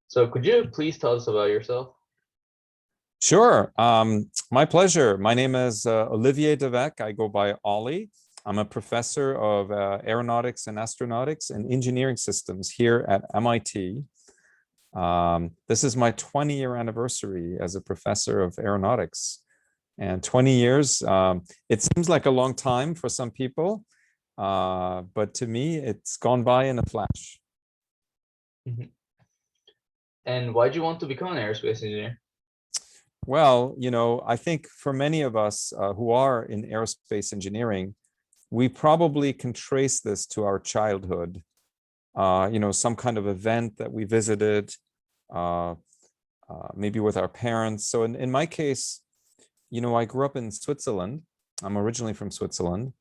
So could you please tell us about yourself? Sure. My pleasure. My name is Olivier de Weck. I go by Ollie. I'm a professor of aeronautics and astronautics and engineering systems here at MIT. This is my 20-year anniversary as a professor of aeronautics. And 20 years, it seems like a long time for some people, but to me, it's gone by in a flash. Mhm. And why'd you want to become an aerospace engineer? Well, I think for many of us who are in aerospace engineering, we probably can trace this to our childhood. Some kind of event that we visited, uh, maybe with our parents. So in my case, I grew up in Switzerland. I'm originally from Switzerland.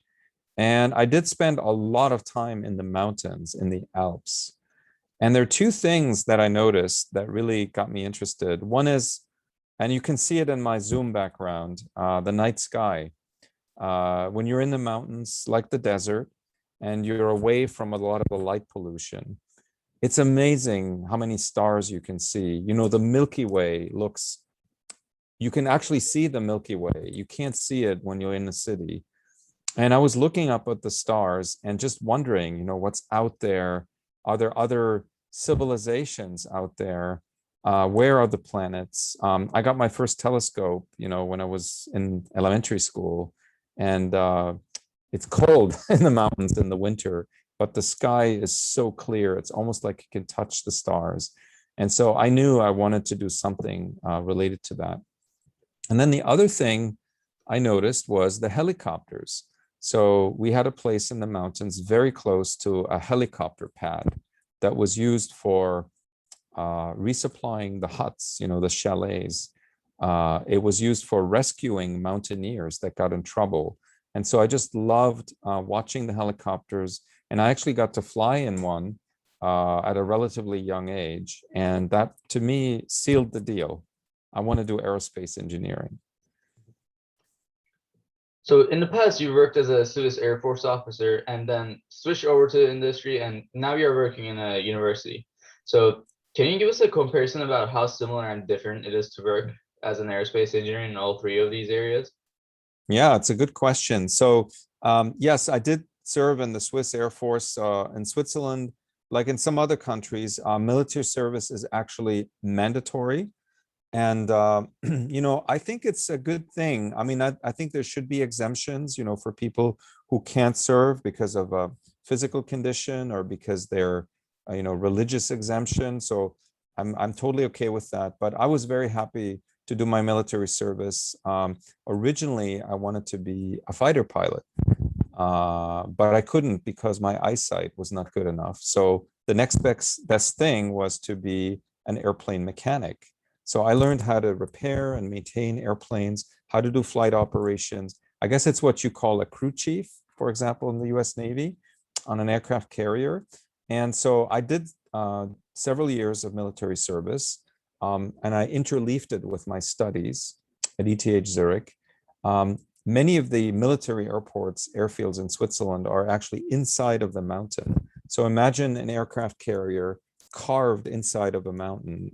And I did spend a lot of time in the mountains, in the Alps. And there are two things that I noticed that really got me interested. One is, and you can see it in my Zoom background, the night sky. When you're in the mountains, like the desert, and you're away from a lot of the light pollution, it's amazing how many stars you can see. The Milky Way you can actually see the Milky Way. You can't see it when you're in the city. And I was looking up at the stars and just wondering, what's out there? Are there other civilizations out there? Where are the planets? I got my first telescope, when I was in elementary school, and it's cold in the mountains in the winter, but the sky is so clear. It's almost like you can touch the stars. And so I knew I wanted to do something related to that. And then the other thing I noticed was the helicopters. So we had a place in the mountains very close to a helicopter pad that was used for resupplying the huts, the chalets. It was used for rescuing mountaineers that got in trouble. And so I just loved watching the helicopters. And I actually got to fly in one at a relatively young age. And that, to me, sealed the deal. I want to do aerospace engineering. So in the past, you worked as a Swiss Air Force officer and then switched over to the industry, and now you're working in a university. So can you give us a comparison about how similar and different it is to work as an aerospace engineer in all three of these areas? Yeah, it's a good question. So yes, I did serve in the Swiss Air Force in Switzerland. Like in some other countries, military service is actually mandatory. And, I think it's a good thing. I mean, I think there should be exemptions, for people who can't serve because of a physical condition or because they're, religious exemption. So I'm totally okay with that. But I was very happy to do my military service. Originally, I wanted to be a fighter pilot, but I couldn't because my eyesight was not good enough. So the next best thing was to be an airplane mechanic. So I learned how to repair and maintain airplanes, how to do flight operations. I guess it's what you call a crew chief, for example, in the US Navy on an aircraft carrier. And so I did several years of military service, and I interleaved it with my studies at ETH Zurich. Many of the military airports, airfields in Switzerland are actually inside of the mountain. So imagine an aircraft carrier carved inside of a mountain.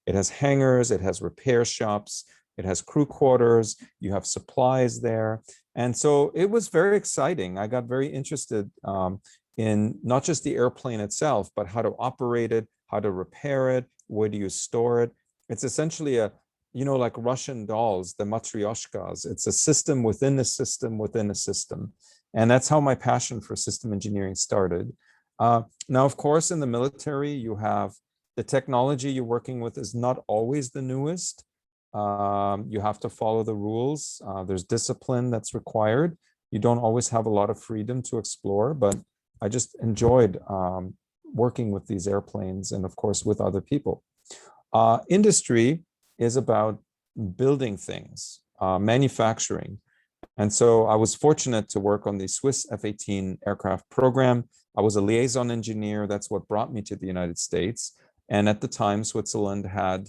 It has hangars, it has repair shops, it has crew quarters, you have supplies there. And so it was very exciting. I got very interested in not just the airplane itself, but how to operate it, how to repair it, where do you store it. It's essentially like Russian dolls, the matryoshkas. It's a system within a system within a system. And that's how my passion for system engineering started. Now, of course, in the military, you have the technology you're working with is not always the newest. You have to follow the rules. There's discipline that's required. You don't always have a lot of freedom to explore, but I just enjoyed working with these airplanes and, of course, with other people. Industry is about building things, manufacturing. And so I was fortunate to work on the Swiss F-18 aircraft program. I was a liaison engineer. That's what brought me to the United States. And at the time, Switzerland had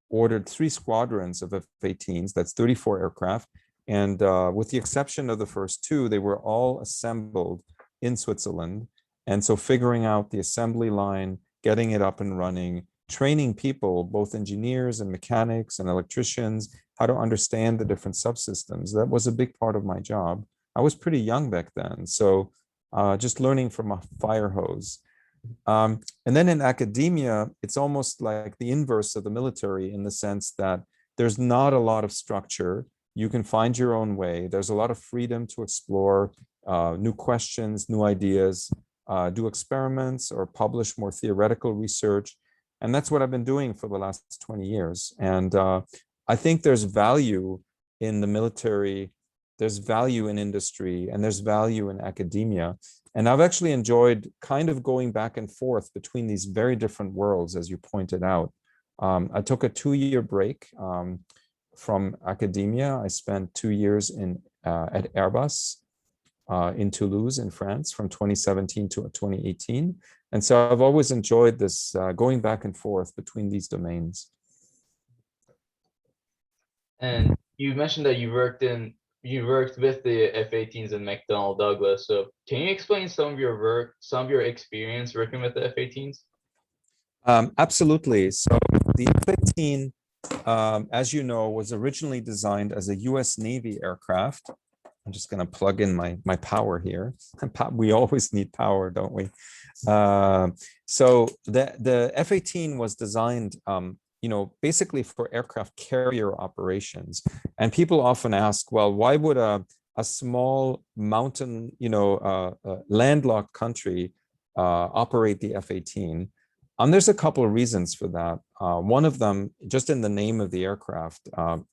ordered 3 squadrons of F-18s. That's 34 aircraft. And with the exception of the first 2, they were all assembled in Switzerland. And so figuring out the assembly line getting it up and running, training people, both engineers and mechanics and electricians, how to understand the different subsystems. That was a big part of my job. I was pretty young back then, so just learning from a fire hose. And then in academia, it's almost like the inverse of the military in the sense that there's not a lot of structure. You can find your own way. There's a lot of freedom to explore new questions, new ideas, do experiments or publish more theoretical research. And that's what I've been doing for the last 20 years. And I think there's value in the military, there's value in industry, and there's value in academia. And I've actually enjoyed kind of going back and forth between these very different worlds, as you pointed out. I took a 2-year break from academia. I spent 2 years at Airbus in Toulouse in France from 2017 to 2018. And so I've always enjoyed this going back and forth between these domains. And you mentioned that you worked with the F-18s and McDonnell Douglas. So can you explain some of your work, some of your experience working with the F-18s? Absolutely. So the F-18, as you know, was originally designed as a US Navy aircraft. I'm just going to plug in my power here. We always need power, don't we? So the F-18 was designed, basically for aircraft carrier operations. And people often ask, well, why would a small mountain, landlocked country operate the F-18? There's a couple of reasons for that. One of them, just in the name of the aircraft,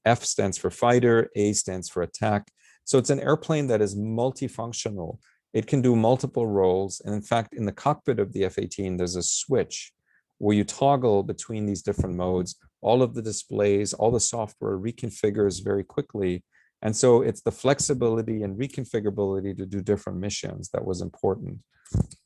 F stands for fighter, A stands for attack. So it's an airplane that is multifunctional. It can do multiple roles. And in fact, in the cockpit of the F-18, there's a switch where you toggle between these different modes. All of the displays, all the software reconfigures very quickly. And so it's the flexibility and reconfigurability to do different missions that was important.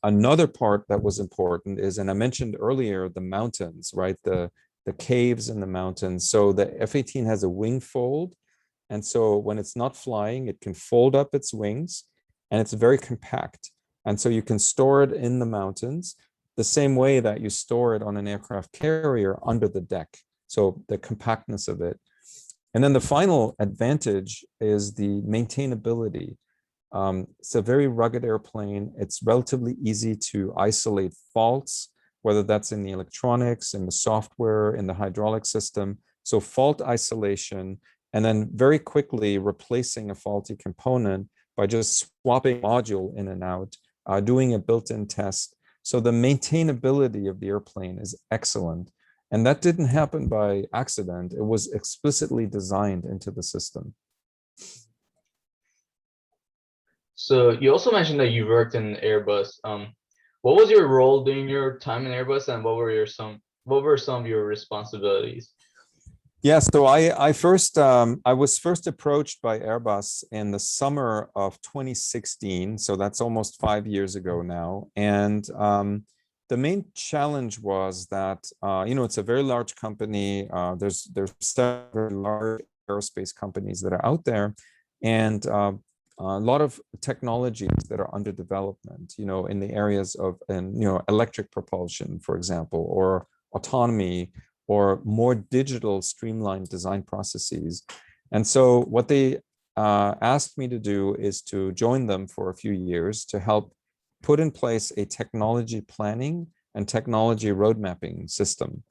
Another part that was important is, and I mentioned earlier, the mountains, right? The caves in the mountains. So the F-18 has a wing fold. And so when it's not flying, it can fold up its wings and it's very compact. And so you can store it in the mountains the same way that you store it on an aircraft carrier under the deck. So the compactness of it. And then the final advantage is the maintainability. It's a very rugged airplane. It's relatively easy to isolate faults, whether that's in the electronics, in the software, in the hydraulic system. So fault isolation, and then very quickly replacing a faulty component by just swapping module in and out, doing a built-in test. So the maintainability of the airplane is excellent. And that didn't happen by accident. It was explicitly designed into the system. So you also mentioned that you worked in Airbus. What was your role during your time in Airbus, and what were some of your responsibilities? Yeah, so I was first approached by Airbus in the summer of 2016. So that's almost 5 years ago now. And the main challenge was that it's a very large company. There's several large aerospace companies that are out there, and a lot of technologies that are under development. In the areas of electric propulsion, for example, or autonomy, or more digital streamlined design processes. And so what they asked me to do is to join them for a few years to help put in place a technology planning and technology road mapping system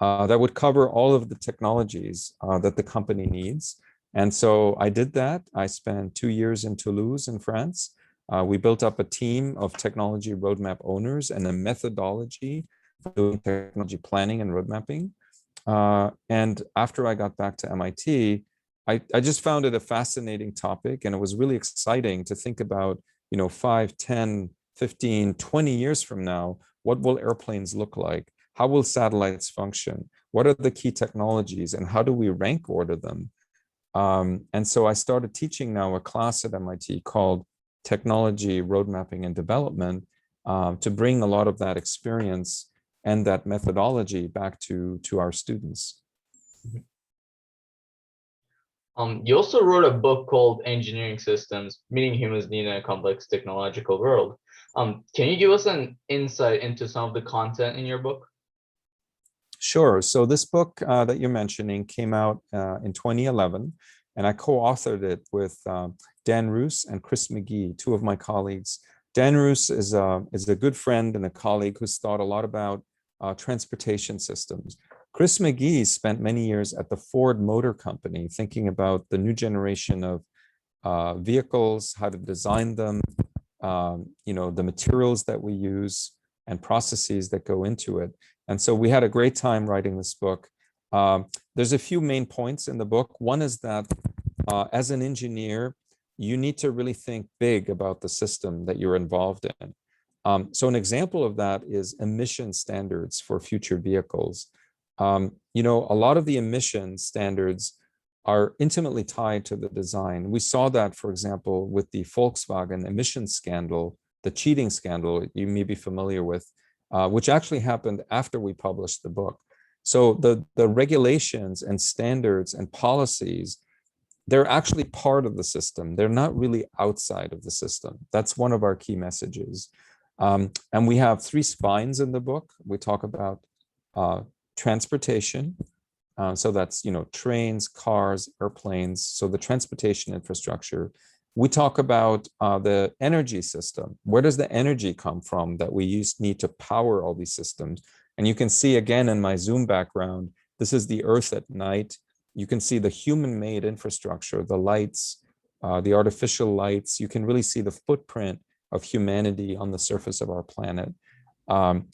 that would cover all of the technologies that the company needs. And so I did that. I spent 2 years in Toulouse in France. We built up a team of technology roadmap owners and a methodology for doing technology planning and road mapping. And after I got back to MIT, I just found it a fascinating topic, and it was really exciting to think about, 5, 10, 15, 20 years from now, what will airplanes look like? How will satellites function? What are the key technologies, and how do we rank order them? And so I started teaching now a class at MIT called Technology Road Mapping and Development to bring a lot of that experience and that methodology back to our students. You also wrote a book called Engineering Systems, Meeting Humans Need in a Complex Technological World. Can you give us an insight into some of the content in your book? Sure. So this book that you're mentioning came out in 2011, and I co-authored it with Dan Roos and Chris McGee, two of my colleagues. Dan Roos is a good friend and a colleague who's thought a lot about transportation systems. Chris McGee spent many years at the Ford Motor Company thinking about the new generation of vehicles, how to design them, the materials that we use and processes that go into it. And so we had a great time writing this book. There's a few main points in the book. One is that as an engineer, you need to really think big about the system that you're involved in. So an example of that is emission standards for future vehicles. A lot of the emission standards are intimately tied to the design. We saw that, for example, with the Volkswagen emissions scandal, the cheating scandal you may be familiar with, which actually happened after we published the book. So the regulations and standards and policies, they're actually part of the system. They're not really outside of the system. That's one of our key messages. And we have three spines in the book. We talk about transportation. So that's, trains, cars, airplanes. So the transportation infrastructure. We talk about the energy system. Where does the energy come from that we need to power all these systems? And you can see again in my Zoom background, this is the Earth at night. You can see the human-made infrastructure, the lights, the artificial lights. You can really see the footprint of humanity on the surface of our planet.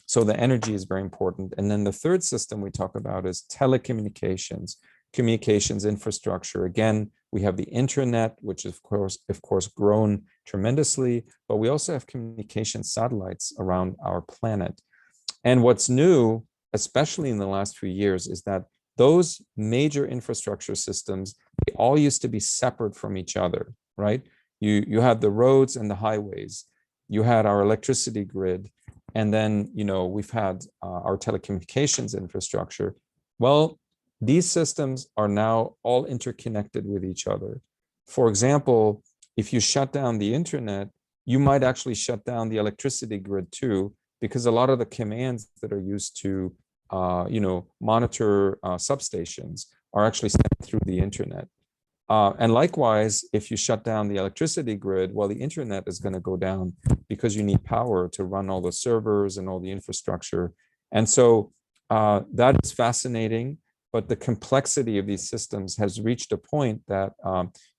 So the energy is very important. And then the third system we talk about is telecommunications, communications infrastructure. Again, we have the internet, which is of course grown tremendously, but we also have communication satellites around our planet. And what's new, especially in the last few years, is that those major infrastructure systems, they all used to be separate from each other, right? You had the roads and the highways, you had our electricity grid, and then, we've had our telecommunications infrastructure. Well, these systems are now all interconnected with each other. For example, if you shut down the internet, you might actually shut down the electricity grid too, because a lot of the commands that are used to, monitor substations are actually sent through the internet. And likewise, if you shut down the electricity grid, well, the internet is going to go down because you need power to run all the servers and all the infrastructure. And so that is fascinating, but the complexity of these systems has reached a point that,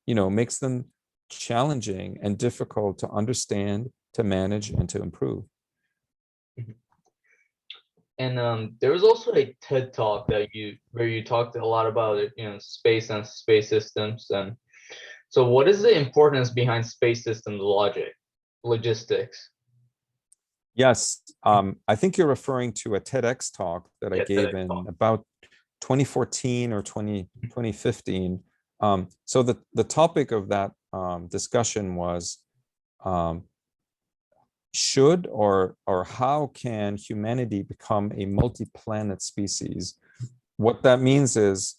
makes them challenging and difficult to understand, to manage, and to improve. And there was also a TED talk where you talked a lot about it, space and space systems. And so what is the importance behind space systems logistics? Yes, I think you're referring to a TEDx talk that I Yeah, gave TEDx in talk. about 2014 or 2015. So the topic of that discussion was should or how can humanity become a multi-planet species? What that means is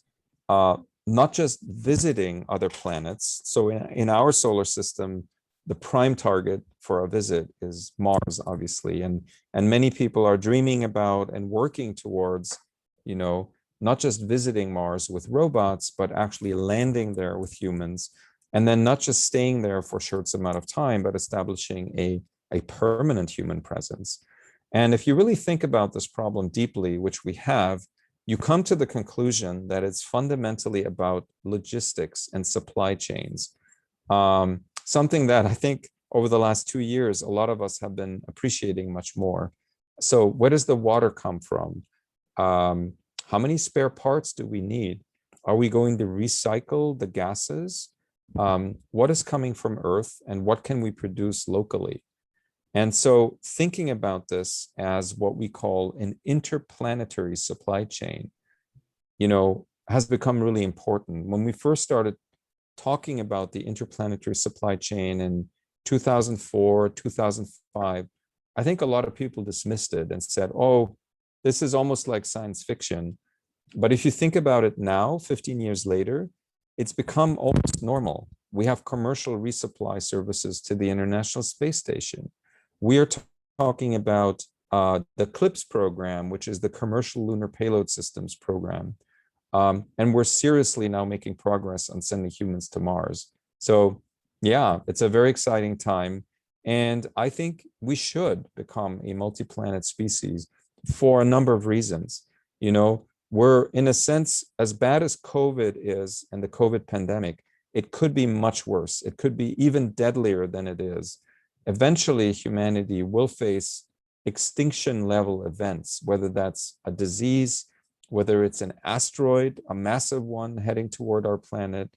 not just visiting other planets. So in our solar system, the prime target for a visit is Mars, obviously, and many people are dreaming about and working towards, not just visiting Mars with robots, but actually landing there with humans, and then not just staying there for a short amount of time, but establishing a permanent human presence. And if you really think about this problem deeply, which we have, you come to the conclusion that it's fundamentally about logistics and supply chains. Something that I think over the last 2 years, a lot of us have been appreciating much more. So where does the water come from? How many spare parts do we need? Are we going to recycle the gases? What is coming from Earth and what can we produce locally? And so thinking about this as what we call an interplanetary supply chain, has become really important. When we first started talking about the interplanetary supply chain in 2004, 2005, I think a lot of people dismissed it and said, oh, this is almost like science fiction. But if you think about it now, 15 years later, it's become almost normal. We have commercial resupply services to the International Space Station. We are talking about the CLIPS program, which is the Commercial Lunar Payload Systems program. And we're seriously now making progress on sending humans to Mars. So yeah, it's a very exciting time. And I think we should become a multi-planet species for a number of reasons. You know, we're in a sense, as bad as COVID is and the COVID pandemic, it could be much worse. It could be even deadlier than it is. Eventually, humanity will face extinction level events, whether that's a disease, whether it's an asteroid, a massive one heading toward our planet,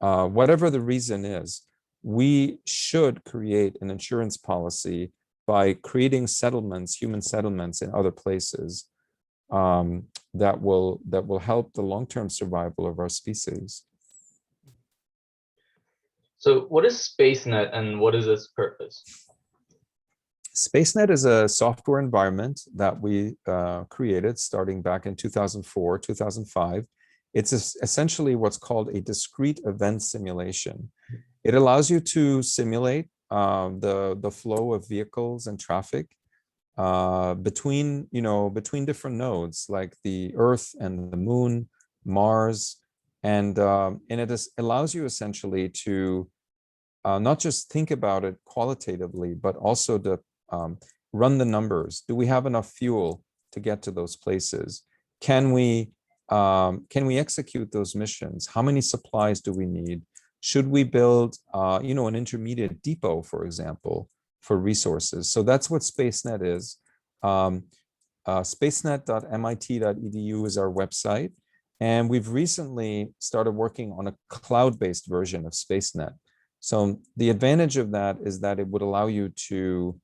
whatever the reason is, we should create an insurance policy by creating settlements, human settlements in other places that will help the long-term survival of our species. So what is SpaceNet and what is its purpose? SpaceNet is a software environment that we created starting back in 2004, 2005. It's essentially what's called a discrete event simulation. It allows you to simulate the flow of vehicles and traffic between different nodes like the Earth and the Moon, Mars, and it allows you essentially to not just think about it qualitatively, but also to run the numbers. Do we have enough fuel to get to those places? Can we execute those missions? How many supplies do we need? Should we build an intermediate depot, for example, for resources? So that's what SpaceNet is. Spacenet.mit.edu is our website. And we've recently started working on a cloud-based version of SpaceNet. So the advantage of that is that it would allow you to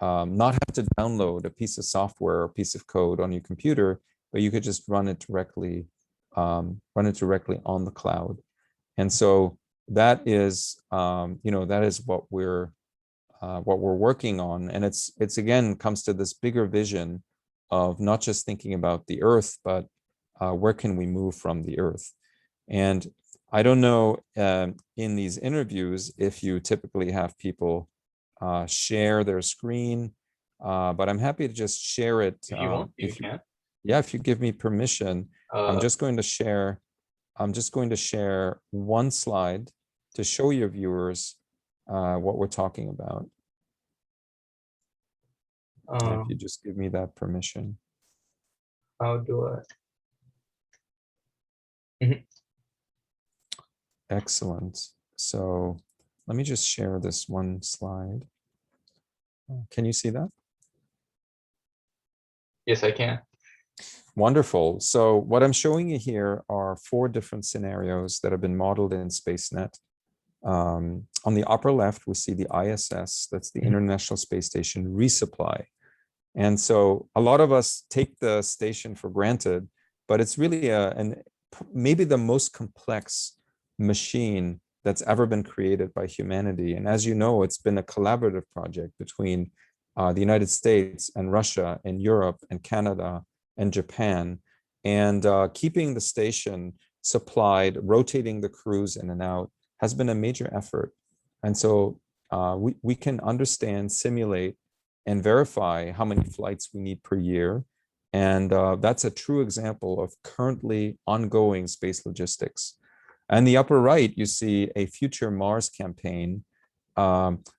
not have to download a piece of software or a piece of code on your computer, but you could just run it directly on the cloud. And so that is what we're working on. And it's again comes to this bigger vision of not just thinking about the Earth, but where can we move from the Earth? And I don't know in these interviews if you typically have people share their screen, but I'm happy to just share it. If you want, you can. Yeah, if you give me permission, I'm just going to share one slide to show your viewers what we're talking about. If you just give me that permission. How do I? Mm-hmm. Excellent. So let me just share this one slide. Can you see that? Yes, I can. Wonderful. So what I'm showing you here are 4 different scenarios that have been modeled in SpaceNet. On the upper left, we see the ISS, that's the International Space Station resupply. And so a lot of us take the station for granted, but it's really maybe the most complex machine that's ever been created by humanity. And as you know, it's been a collaborative project between the United States and Russia and Europe and Canada and Japan, and keeping the station supplied, rotating the crews in and out has been a major effort. And so we can understand, simulate, and verify how many flights we need per year. And that's a true example of currently ongoing space logistics. And the upper right, you see a future Mars campaign,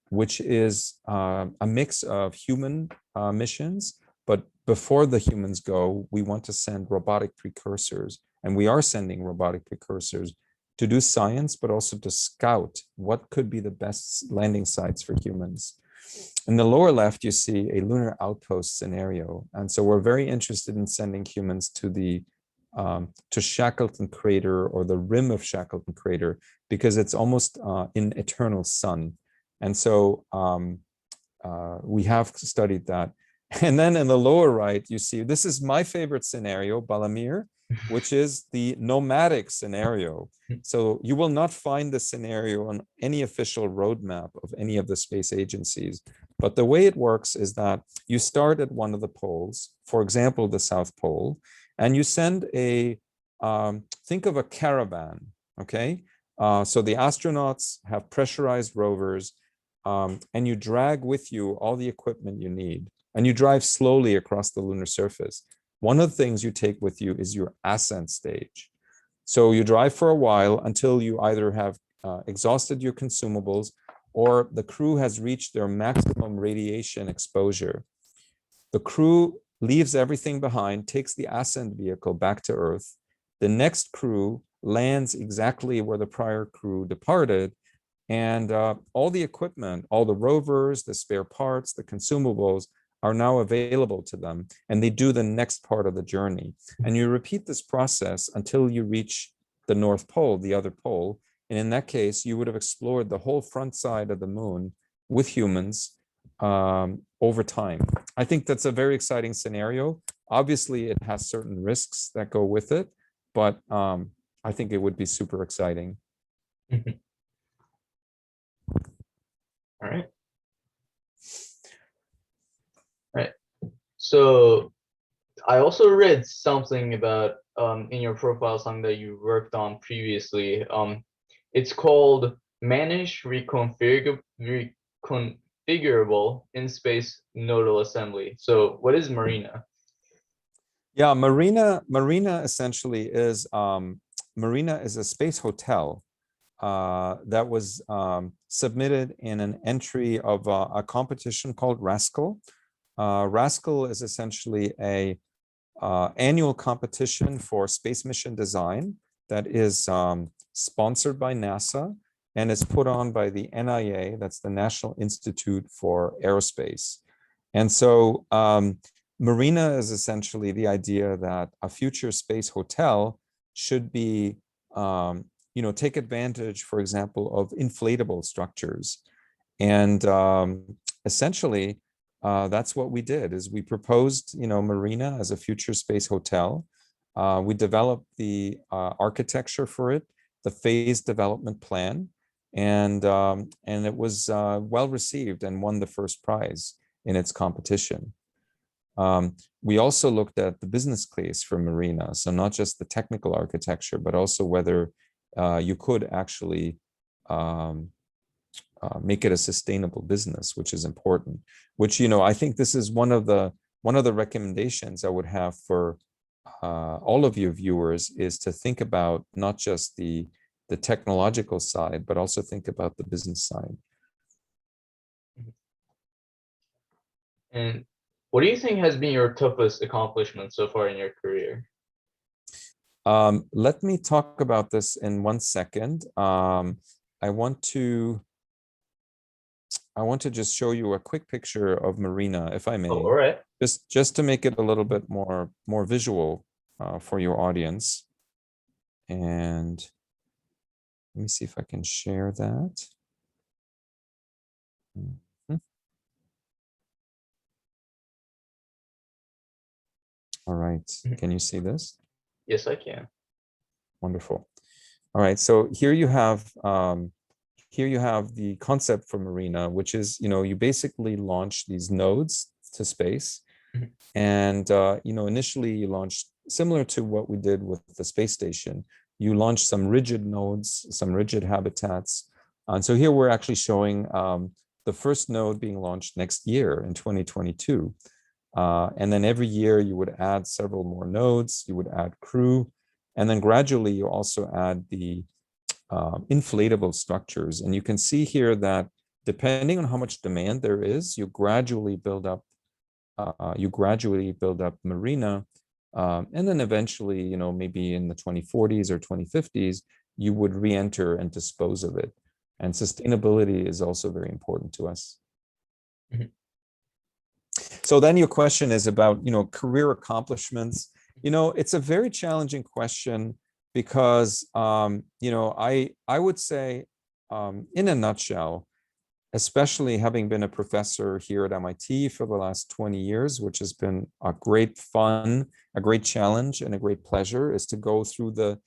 which is a mix of human missions, but before the humans go, we want to send robotic precursors. And we are sending robotic precursors to do science, but also to scout what could be the best landing sites for humans. In the lower left, you see a lunar outpost scenario. And so we're very interested in sending humans to Shackleton Crater or the rim of Shackleton Crater, because it's almost in eternal sun. And so we have studied that. And then in the lower right, you see, this is my favorite scenario, Balamir, which is the nomadic scenario. So you will not find this scenario on any official roadmap of any of the space agencies. But the way it works is that you start at one of the poles, for example, the South Pole, and you send think of a caravan, okay? So the astronauts have pressurized rovers. and you drag with you all the equipment you need, and you drive slowly across the lunar surface, one of the things you take with you is your ascent stage. So you drive for a while until you either have exhausted your consumables or the crew has reached their maximum radiation exposure. The crew leaves everything behind, takes the ascent vehicle back to Earth. The next crew lands exactly where the prior crew departed, and all the equipment, all the rovers, the spare parts, the consumables are now available to them, and they do the next part of the journey. And you repeat this process until you reach the North Pole, the other pole. And in that case, you would have explored the whole front side of the moon with humans over time. I think that's a very exciting scenario. Obviously, it has certain risks that go with it, but I think it would be super exciting. Mhm. All right. All right. So I also read something about in your profile, something that you worked on previously. It's called Manage Reconfigurable in Space Nodal Assembly. So what is Marina? Yeah, Marina essentially is Marina is a space hotel that was submitted in an entry of a competition called Rascal. Rascal is essentially a annual competition for space mission design that is sponsored by NASA and is put on by the NIA, that's the National Institute for Aerospace. And so Marina is essentially the idea that a future space hotel should be, take advantage, for example, of inflatable structures. And essentially, that's what we did is we proposed, Marina as a future space hotel. We developed the architecture for it, the phase development plan, and it was well received and won the first prize in its competition. We also looked at the business case for Marina, so not just the technical architecture, but also whether you could actually make it a sustainable business, which is important. Which I think this is one of the recommendations I would have for all of your viewers is to think about not just the technological side, but also think about the business side. And what do you think has been your toughest accomplishment so far in your career? Let me talk about this in 1 second. I want to just show you a quick picture of Marina, if I may. Oh, all right. Just to make it a little bit more visual for your audience. And let me see if I can share that. Mhm. All right, can you see this? Yes, I can. Wonderful. All right, so here you have the concept for Marina, which is, you basically launch these nodes to space. Mhm. And, initially you launched similar to what we did with the space station. You launched some rigid nodes, some rigid habitats. And so here we're actually showing the first node being launched next year in 2022. And then every year you would add several more nodes, you would add crew, and then gradually you also add the inflatable structures. And you can see here that depending on how much demand there is, you gradually build up Marina, and then eventually, maybe in the 2040s or 2050s, you would re-enter and dispose of it. And sustainability is also very important to us. Mhm. So then your question is about, career accomplishments. It's a very challenging question because, I would say, in a nutshell, especially having been a professor here at MIT for the last 20 years, which has been a great fun, a great challenge, and a great pleasure, is to go through the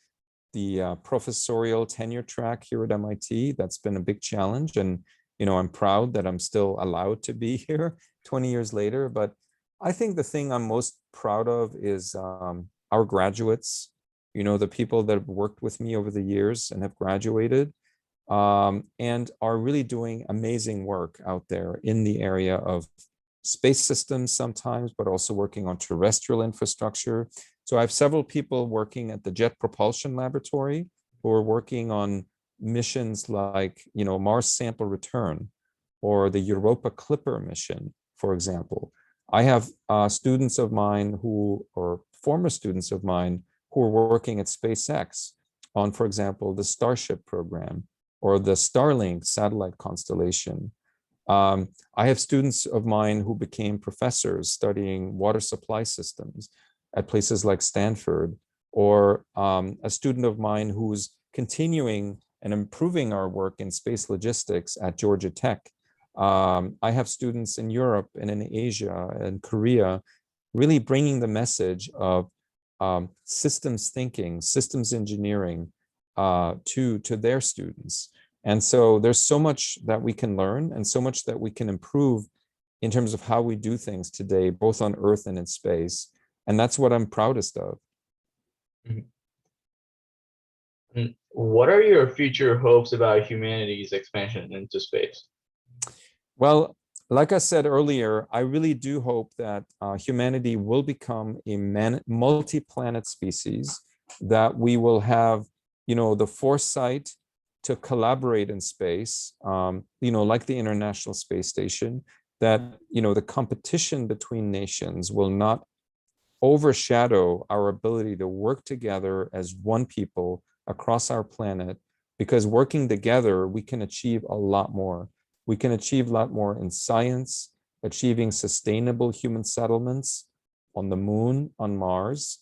professorial tenure track here at MIT. That's been a big challenge. And, I'm proud that I'm still allowed to be here 20 years later. But I think the thing I'm most proud of is our graduates, the people that have worked with me over the years and have graduated. and are really doing amazing work out there in the area of space systems sometimes, but also working on terrestrial infrastructure. So I have several people working at the Jet Propulsion Laboratory who are working on missions like, Mars Sample Return or the Europa Clipper mission, for example. I have students of mine or former students of mine who are working at SpaceX on, for example, the Starship program or the Starlink satellite constellation. I have students of mine who became professors studying water supply systems at places like Stanford, or a student of mine who's continuing and improving our work in space logistics at Georgia Tech. I have students in Europe and in Asia and Korea really bringing the message of systems thinking, systems engineering to their students. And so there's so much that we can learn and so much that we can improve in terms of how we do things today, both on Earth and in space. And that's what I'm proudest of. Mhm. And what are your future hopes about humanity's expansion into space? Well, like I said earlier, I really do hope that humanity will become a multi-planet species, that we will have, the foresight to collaborate in space, like the International Space Station, that, the competition between nations will not overshadow our ability to work together as one people across our planet, because working together, we can achieve a lot more. We can achieve a lot more in science, achieving sustainable human settlements on the moon, on Mars,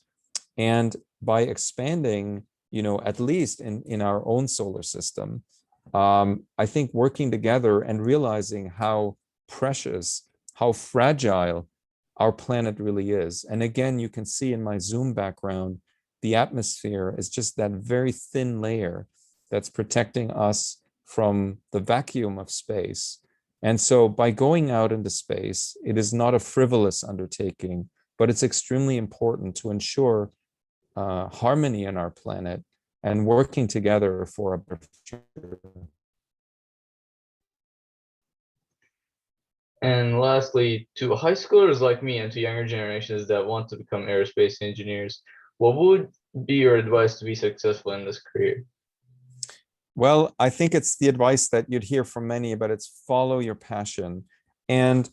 and by expanding, at least in our own solar system. I think working together and realizing how precious, how fragile our planet really is. And again, you can see in my Zoom background, the atmosphere is just that very thin layer that's protecting us from the vacuum of space. And so by going out into space, it is not a frivolous undertaking, but it's extremely important to ensure harmony in our planet and working together for a better future. And lastly, to high schoolers like me and to younger generations that want to become aerospace engineers, what would be your advice to be successful in this career? Well, I think it's the advice that you'd hear from many, but it's follow your passion and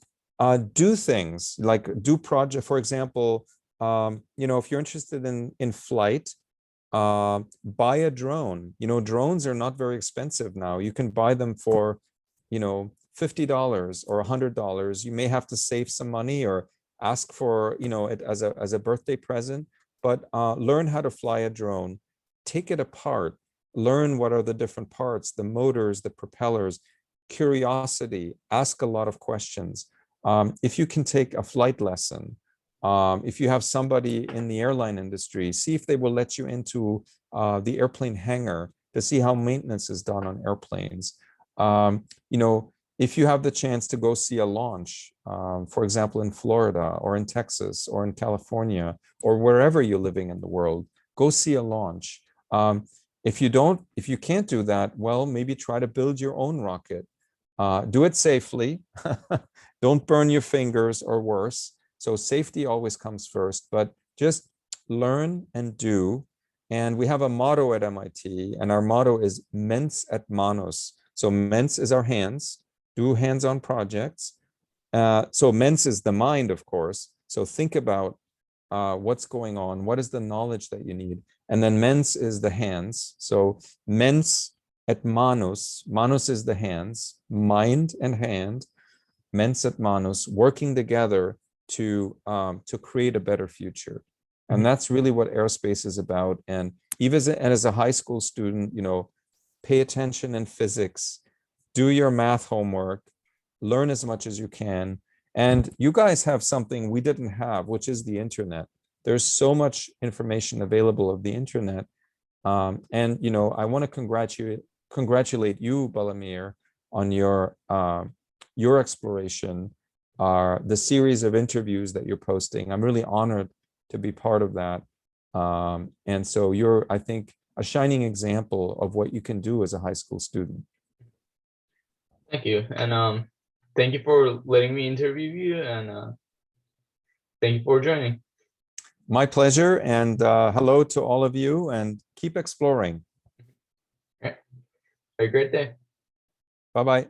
do things like do project. For example, if you're interested in flight, buy a drone. Drones are not very expensive now. You can buy them for, $50 or $100. You may have to save some money or ask for, it as a birthday present, but learn how to fly a drone, take it apart, learn what are the different parts, the motors, the propellers, curiosity, ask a lot of questions. If you can take a flight lesson, if you have somebody in the airline industry, see if they will let you into the airplane hangar to see how maintenance is done on airplanes. If you have the chance to go see a launch, for example, in Florida or in Texas or in California or wherever you're living in the world, go see a launch. If you can't do that, well, maybe try to build your own rocket. Do it safely. Don't burn your fingers or worse. So safety always comes first, but just learn and do. And we have a motto at MIT, and our motto is mens et manus. So mens is our hands, do hands-on projects. So mens is the mind, of course. So think about what's going on, what is the knowledge that you need. And then mens is the hands. So mens et manus, manus is the hands, mind and hand, mens et manus, working together to create a better future. And that's really what aerospace is about. And even as a high school student, pay attention in physics, do your math homework, learn as much as you can. And you guys have something we didn't have, which is the internet. There's so much information available of the internet. And I want to congratulate you, Balamir, on your exploration, the series of interviews that you're posting. I'm really honored to be part of that. And so you're, I think, a shining example of what you can do as a high school student. Thank you. And thank you for letting me interview you, and thank you for joining. My pleasure, and hello to all of you, and keep exploring. Have a great day. Bye-bye.